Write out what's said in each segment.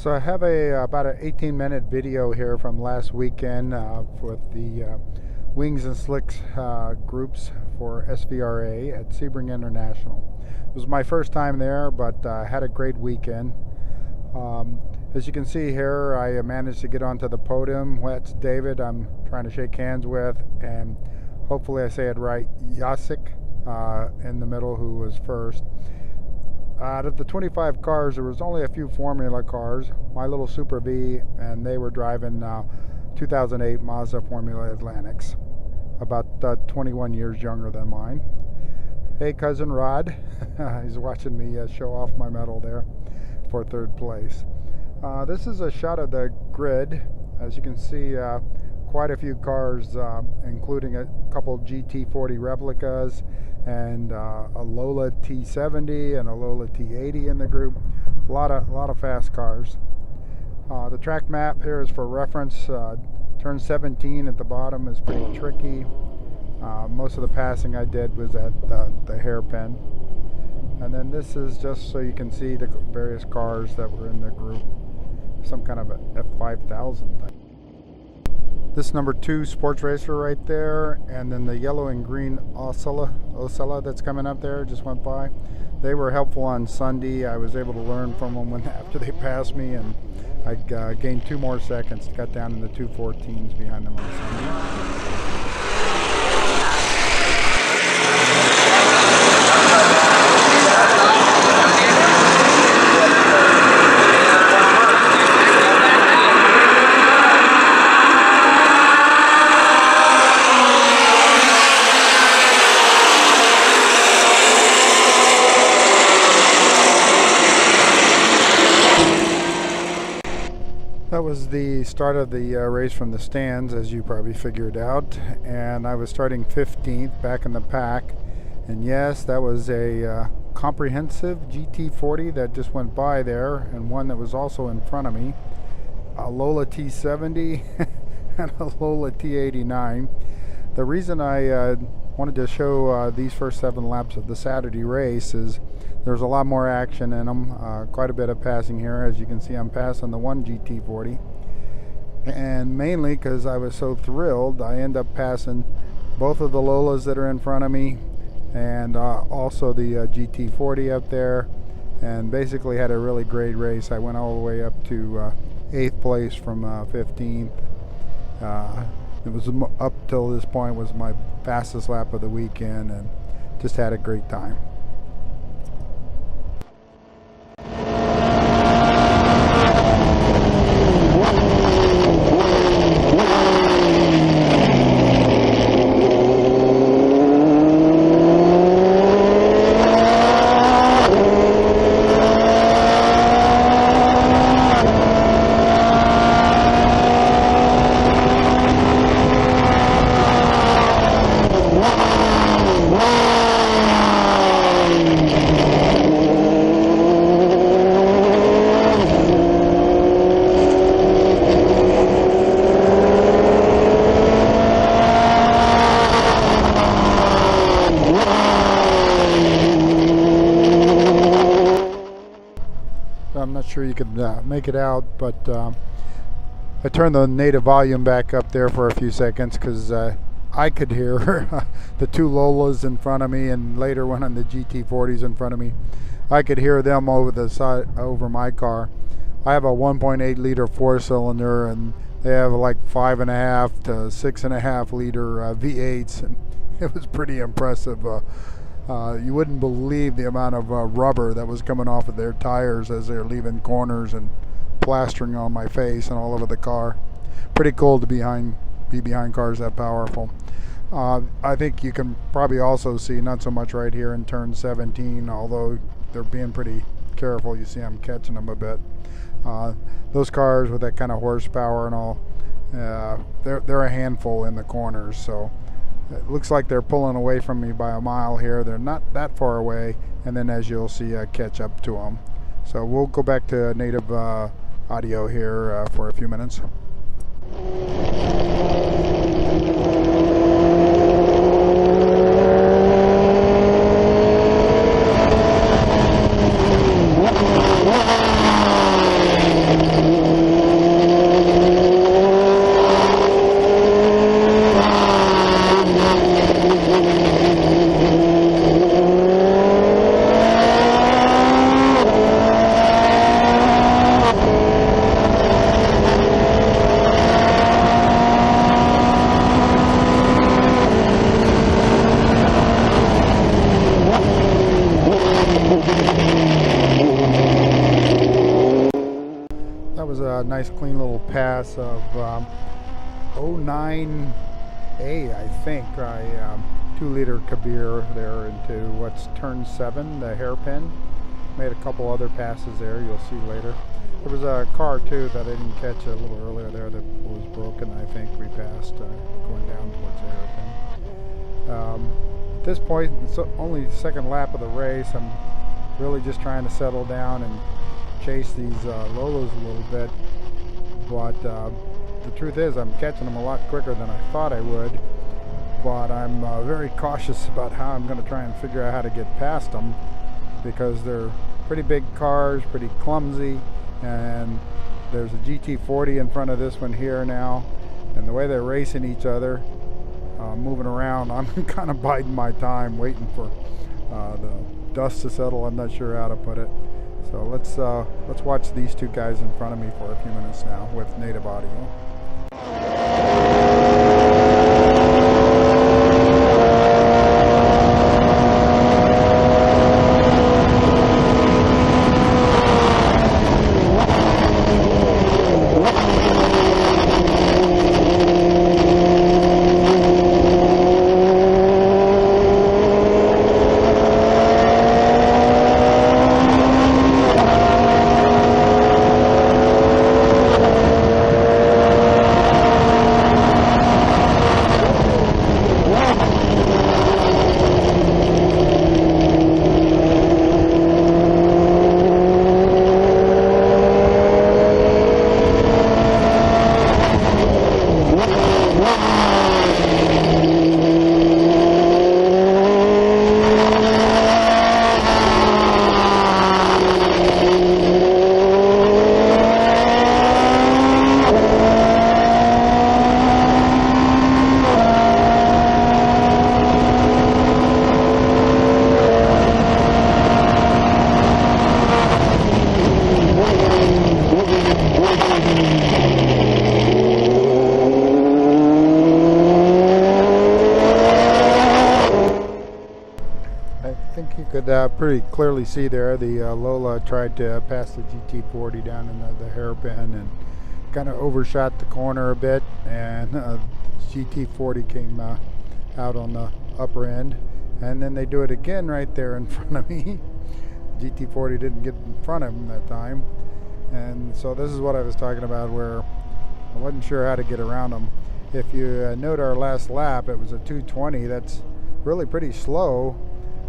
So I have about an 18-minute video here from last weekend with the Wings and Slicks groups for SVRA at Sebring International. It was my first time there, but I had a great weekend. As you can see here, I managed to get onto the podium. That's David I'm trying to shake hands with, and hopefully I say it right, Jacek in the middle, who was first. Out of the 25 cars, there was only a few Formula cars, my little Super V, and they were driving 2008 Mazda Formula Atlantics, about 21 years younger than mine. Hey, cousin Rod, he's watching me show off my medal there for third place. This is a shot of the grid. As you can see, quite a few cars, including a couple GT40 Replicas and a Lola T70 and a Lola T80 in the group. A lot of fast cars. The track map here is for reference. Turn 17 at the bottom is pretty tricky. Most of the passing I did was at the hairpin. And then this is just so you can see the various cars that were in the group. Some kind of a F5000 thing. This number 2 sports racer right there, and then the yellow and green Osella that's coming up there just went by. They were helpful on Sunday. I was able to learn from them after they passed me, and I gained 2 more seconds, got down in the 2:14s behind them on Sunday. That was the start of the race from the stands, as you probably figured out, and I was starting 15th back in the pack. And yes, that was a comprehensive GT40 that just went by there, and one that was also in front of me, a Lola T70 and a Lola T89. The reason I wanted to show these first 7 laps of the Saturday race is there's a lot more action in them, quite a bit of passing here. As you can see, I'm passing the one GT40, and mainly because I was so thrilled, I end up passing both of the Lolas that are in front of me, and also the GT40 up there, and basically had a really great race. I went all the way up to 8th place from 15th. It was up till this point was my fastest lap of the weekend, and just had a great time. I'm not sure you could make it out, but I turned the native volume back up there for a few seconds because I could hear the 2 Lolas in front of me, and later one on the GT40s in front of me. I could hear them over the side, over my car. I have a 1.8 liter 4-cylinder, and they have like 5.5 to 6.5 liter V8s, and it was pretty impressive. You wouldn't believe the amount of rubber that was coming off of their tires as they're leaving corners and plastering on my face and all over the car. Pretty cool to be behind cars that powerful. I think you can probably also see, not so much right here in turn 17, although they're being pretty careful. You see I'm catching them a bit. Those cars with that kind of horsepower and all, they're a handful in the corners, so it looks like they're pulling away from me by a mile here. They're not that far away, and then as you'll see, I catch up to them. So we'll go back to native audio here for a few minutes. was a nice clean little pass of 09A, I think. 2-liter Kabir there into what's turn 7, the hairpin. Made a couple other passes there, you'll see later. There was a car too that I didn't catch a little earlier there that was broken. I think we passed going down towards the hairpin. At this point, it's only the second lap of the race. I'm really just trying to settle down and chase these Lolas a little bit. But the truth is, I'm catching them a lot quicker than I thought I would. But I'm very cautious about how I'm going to try and figure out how to get past them, because they're pretty big cars, pretty clumsy, and there's a GT40 in front of this one here now, and the way they're racing each other, moving around, I'm kind of biding my time, waiting for the dust to settle. I'm not sure how to put it. So let's watch these two guys in front of me for a few minutes now with native audio. Pretty clearly see there the Lola tried to pass the GT40 down in the hairpin and kind of overshot the corner a bit, and GT40 came out on the upper end, and then they do it again right there in front of me. GT40 didn't get in front of him that time, and so this is what I was talking about, where I wasn't sure how to get around them. If you note our last lap, it was a 2:20. That's really pretty slow.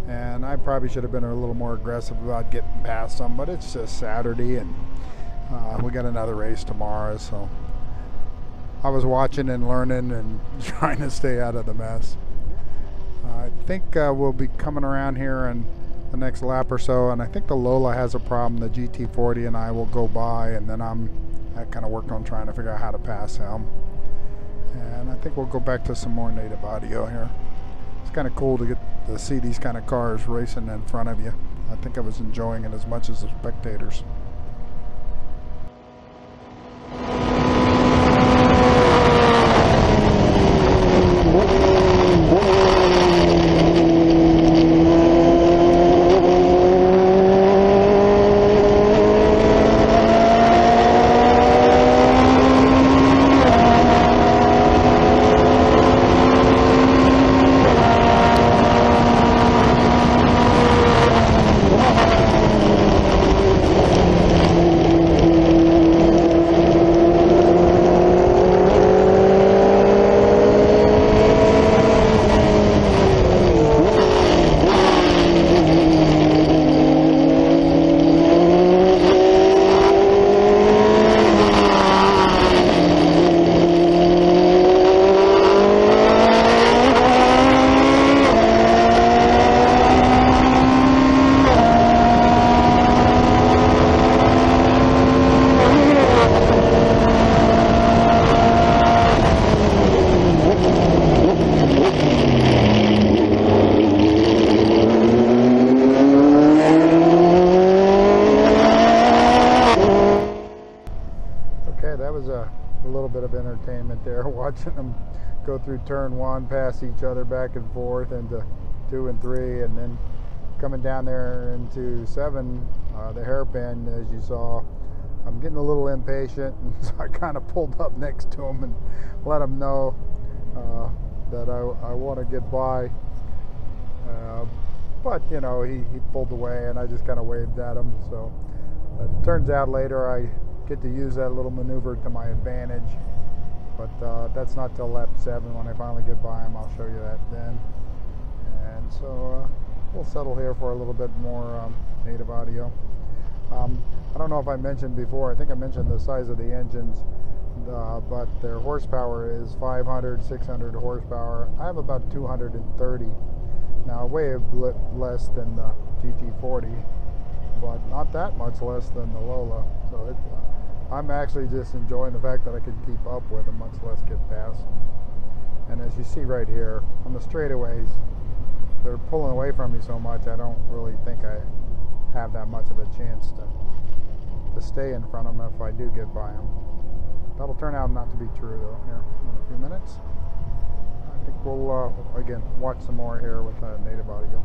And I probably should have been a little more aggressive about getting past them, but it's just Saturday, and we got another race tomorrow, so I was watching and learning and trying to stay out of the mess. I think we'll be coming around here in the next lap or so, and I think the Lola has a problem. The GT40 and I will go by, and then I kind of work on trying to figure out how to pass him. And I think we'll go back to some more native audio here. It's kind of cool to get to see these kind of cars racing in front of you. I think I was enjoying it as much as the spectators. There, watching them go through turn 1, pass each other back and forth into 2 and 3, and then coming down there into 7, the hairpin, as you saw, I'm getting a little impatient, and so I kind of pulled up next to him and let him know that I want to get by. But you know, he pulled away, and I just kind of waved at him. So it turns out later I get to use that little maneuver to my advantage. But that's not till lap 7 when I finally get by him. I'll show you that then. And so we'll settle here for a little bit more native audio. I don't know if I mentioned before, I think I mentioned the size of the engines, but their horsepower is 500, 600 horsepower. I have about 230. Now, way less than the GT40, but not that much less than the Lola. So I'm actually just enjoying the fact that I can keep up with them, much less get past them. And as you see right here, on the straightaways, they're pulling away from me so much, I don't really think I have that much of a chance to stay in front of them if I do get by them. That'll turn out not to be true though, here in a few minutes. I think we'll, again, watch some more here with native audio.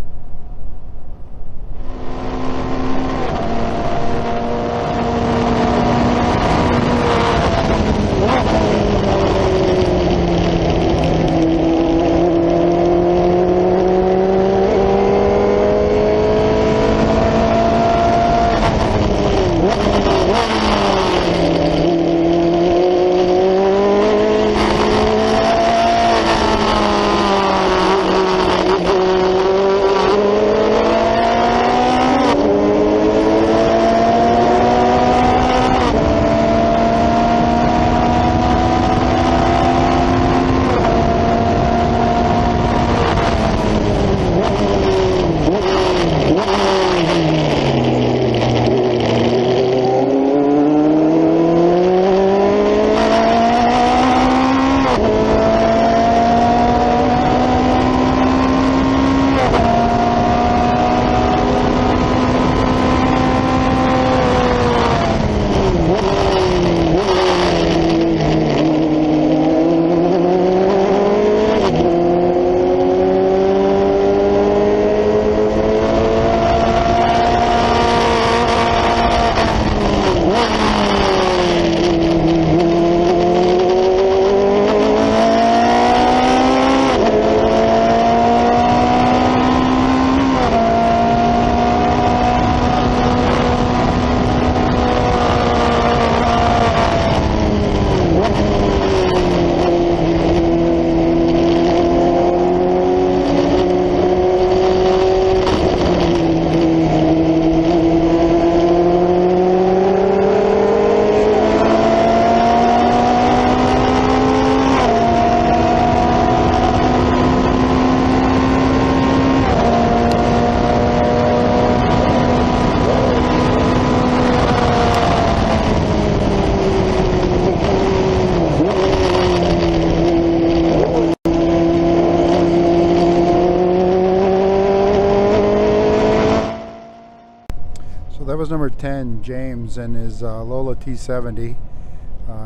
That was number 10, James, and his Lola T70.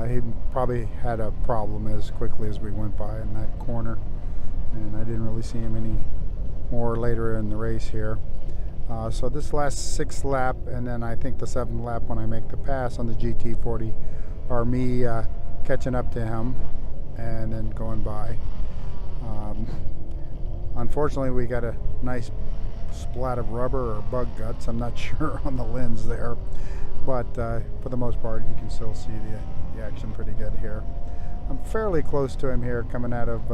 He probably had a problem as quickly as we went by in that corner, and I didn't really see him any more later in the race here. So this last 6th lap, and then I think the 7th lap when I make the pass on the GT40, are me catching up to him and then going by. Unfortunately, we got a nice splat of rubber or bug guts, I'm not sure, on the lens there, but for the most part you can still see the action pretty good here. I'm fairly close to him here, coming out of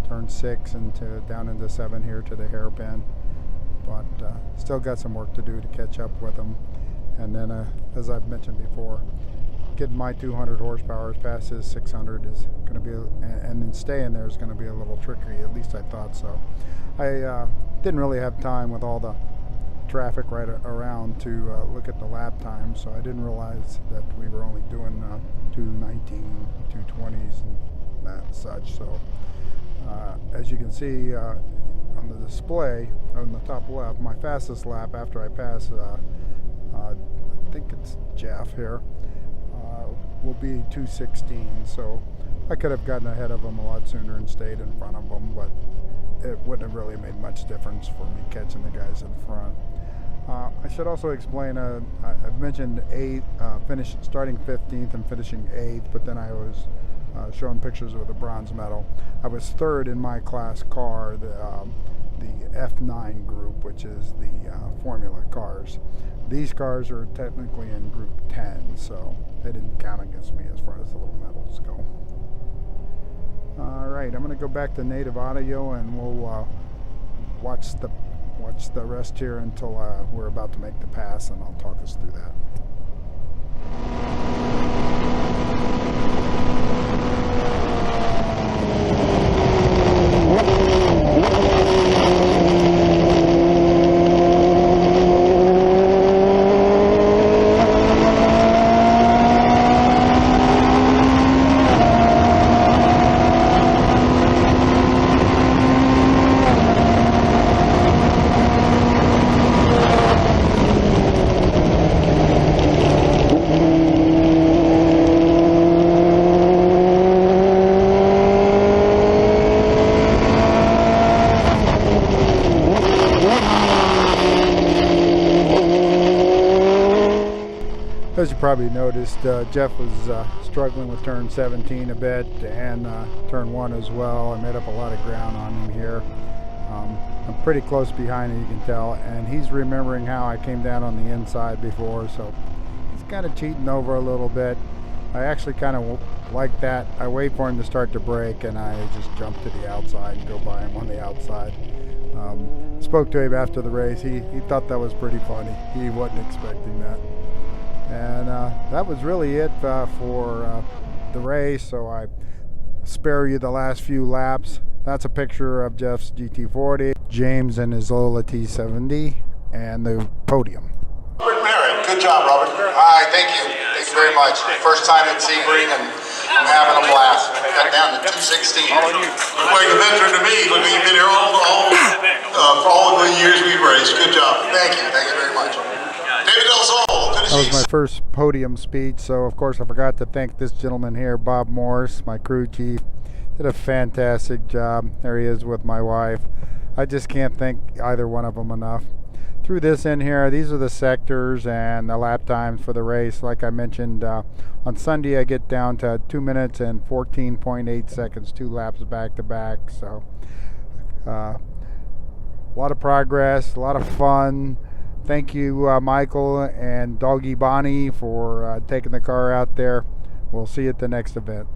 turn 6 and down into 7 here to the hairpin, but still got some work to do to catch up with him. And then as I've mentioned before, getting my 200 horsepower past his 600 is going to be, and then staying there is going to be a little tricky, at least I thought so. I didn't really have time with all the traffic right around to look at the lap time, so I didn't realize that we were only doing 219, 220s and that such. So as you can see on the display on the top left, my fastest lap after I pass, I think it's Jeff here, will be 216. So I could have gotten ahead of him a lot sooner and stayed in front of him, but it wouldn't have really made much difference for me catching the guys in front. I should also explain, I've mentioned starting 15th and finishing 8th, but then I was showing pictures with a bronze medal. I was third in my class car, the F9 group, which is the Formula cars. These cars are technically in group 10, so they didn't count against me as far as the little medals go. Alright, I'm going to go back to native audio and we'll watch the rest here until we're about to make the pass, and I'll talk us through that. As you probably noticed, Jeff was struggling with turn 17 a bit, and turn 1 as well. I made up a lot of ground on him here. I'm pretty close behind him, you can tell, and he's remembering how I came down on the inside before, so he's kind of cheating over a little bit. I actually kind of like that. I wait for him to start to brake, and I just jump to the outside and go by him on the outside. Spoke to him after the race. He thought that was pretty funny. He wasn't expecting that. And that was really it for the race, so I spare you the last few laps. That's a picture of Jeff's GT40, James and his Lola T70, and the podium. Robert Merritt, good job, Robert. Hi, thank you. Thank you very much. First time at Sebring, and I'm having a blast. Got down to 216. You're quite a veteran to me. Look, you've been here for all the years we've raced. Good job. Thank you. Thank you very much. David Del Sol. That was my first podium speech, so of course I forgot to thank this gentleman here, Bob Morris, my crew chief. Did a fantastic job. There he is with my wife. I just can't thank either one of them enough. Through this in here, these are the sectors and the lap times for the race. Like I mentioned, on Sunday I get down to 2 minutes and 14.8 seconds, 2 laps back to back. So a lot of progress, a lot of fun. Thank you, Michael and Doggy Bonnie, for taking the car out there. We'll see you at the next event.